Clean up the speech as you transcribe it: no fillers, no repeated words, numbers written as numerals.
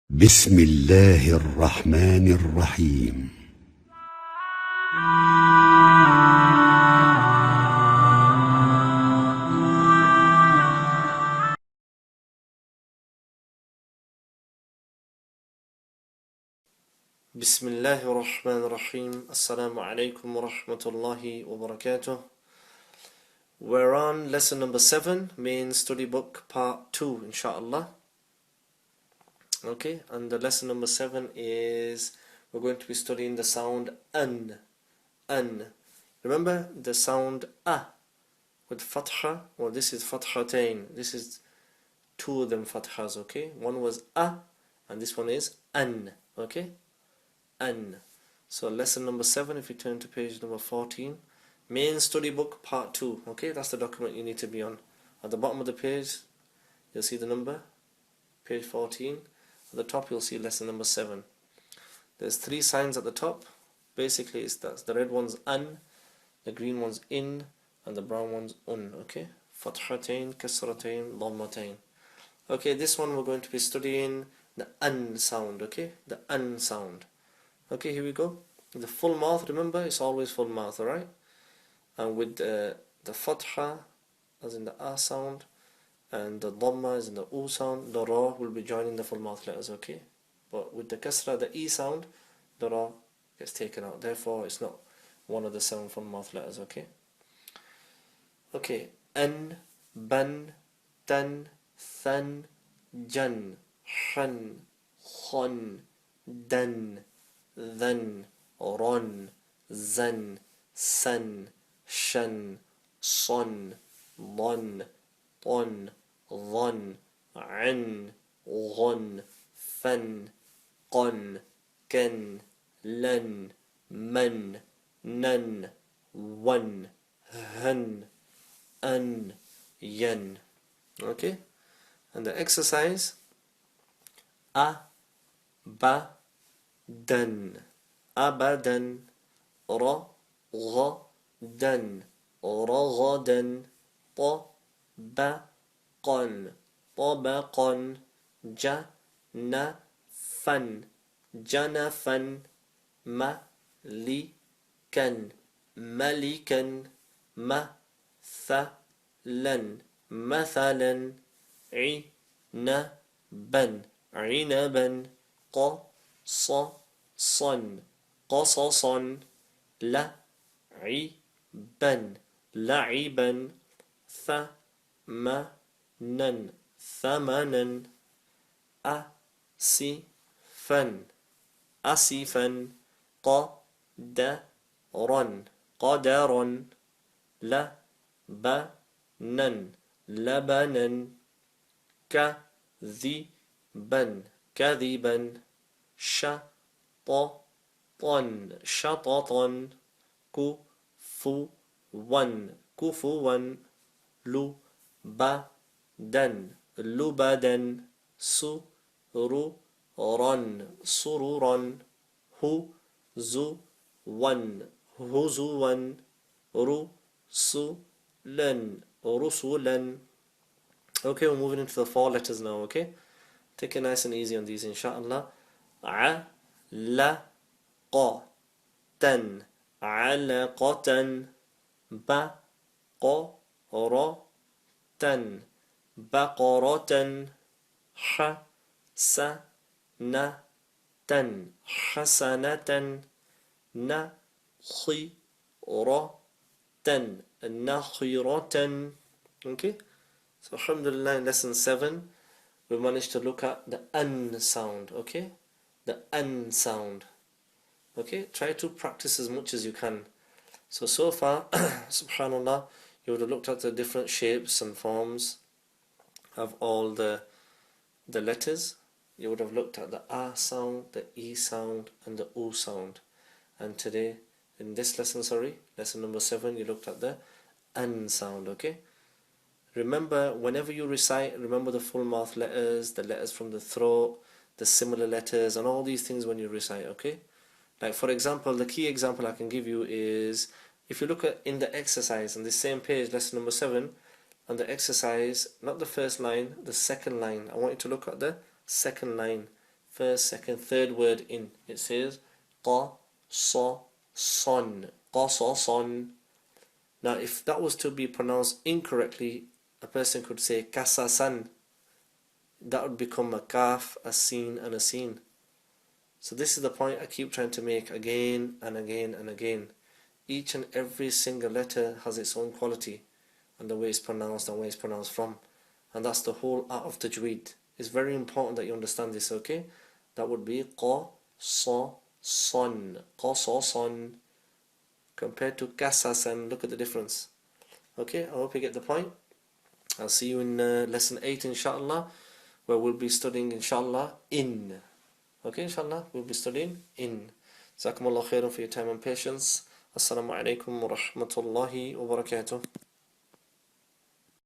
بسم الله الرحمن الرحيم. بسم الله الرحمن الرحيم. Assalamu alaikum wa rahmatullahi wa barakatuh. We're on lesson number 7, main study book part 2, Inshaa-Allah. Okay, and the lesson number 7 is we're going to be studying the sound an. Remember the sound a with fatha? Well, this is fathatain. This is two of them fathas, okay? One was a and this one is an, okay? An. So lesson number 7, if you turn to page number 14, main study book part 2, okay? That's the document you need to be on. At the bottom of the page, you'll see the number, page 14. At the top, you'll see lesson number 7. There's 3 signs at the top. Basically, it's that the red one's an, the green one's in, and the brown one's un, okay? Fathatain, kasratain, dhammatain. Okay, this one we're going to be studying the an sound, okay? The an sound. Okay, here we go. The full mouth, remember, it's always full mouth, alright? And with the fatha, as in the a sound, and the dhamma as in the u sound, the ra will be joining the full mouth letters, okay? But with the kasra, the e sound, the ra gets taken out. Therefore, it's not one of the 7 full mouth letters, okay? Okay, an, ban, tan, than, jan, han, khon, dan, then, ron, zan, san, shan, son, lon, ton, ظن, عن, غن, فن, قن, كن, لن, من, نن, ون, هن, أن, ين. Okay? And the exercise, a, ba, dan, abadan, ra, gha, dan, ragadan, ta, ba, قن طبقا جنفا جنفا ملكا ملكا مثلا مثلا عنبا عنبا قصصا قصصا لعبا لعبا ثمنا ثمنا أسفا أسفا قدرا قدرا لبنا لبنا كذبا كذبا شططا شططا كفوا كفوا لبدا لبدا سرورا سرورا هزوا هزوا رسلا رسلا. Okay, we're moving into the 4 letters now, okay? Take it nice and easy on these, inshallah. علقة علقة بقرة بقرة حسنة حسنة نخرة نخرة. Okay, so alhamdulillah, in lesson 7 we managed to look at the an sound, okay? The an sound. Okay, try to practice as much as you can. So far, subhanallah, you would have looked at the different shapes and forms of all the letters. You would have looked at the a sound, the e sound, and the u sound. And today, in this lesson, lesson number 7, you looked at the an sound, okay? Remember, whenever you recite, remember the full mouth letters, the letters from the throat, the similar letters, and all these things when you recite, okay? Like, for example, the key example I can give you is, if you look at in the exercise on the same page, lesson number 7, on the exercise, not the first line, the second line. I want you to look at the second line. first, second, third word in. It says qasason. Qasason. Now, if that was to be pronounced incorrectly, a person could say kasasan. That would become a kaf, a sin, and a sin. So this is the point I keep trying to make again and again and again. Each and every single letter has its own quality and the way it's pronounced and where it's pronounced from. And that's the whole art of Tajweed. It's very important that you understand this, okay? That would be qa, sa, son. Qa, sa, son. Compared to kasasan, look at the difference. Okay, I hope you get the point. I'll see you in lesson 8, inshallah, where we'll be studying, inshallah, in. Okay, inshallah, we'll be studying in. Jazakallahu khairan for your time and patience. Assalamu alaikum wa rahmatullahi wa barakatuh.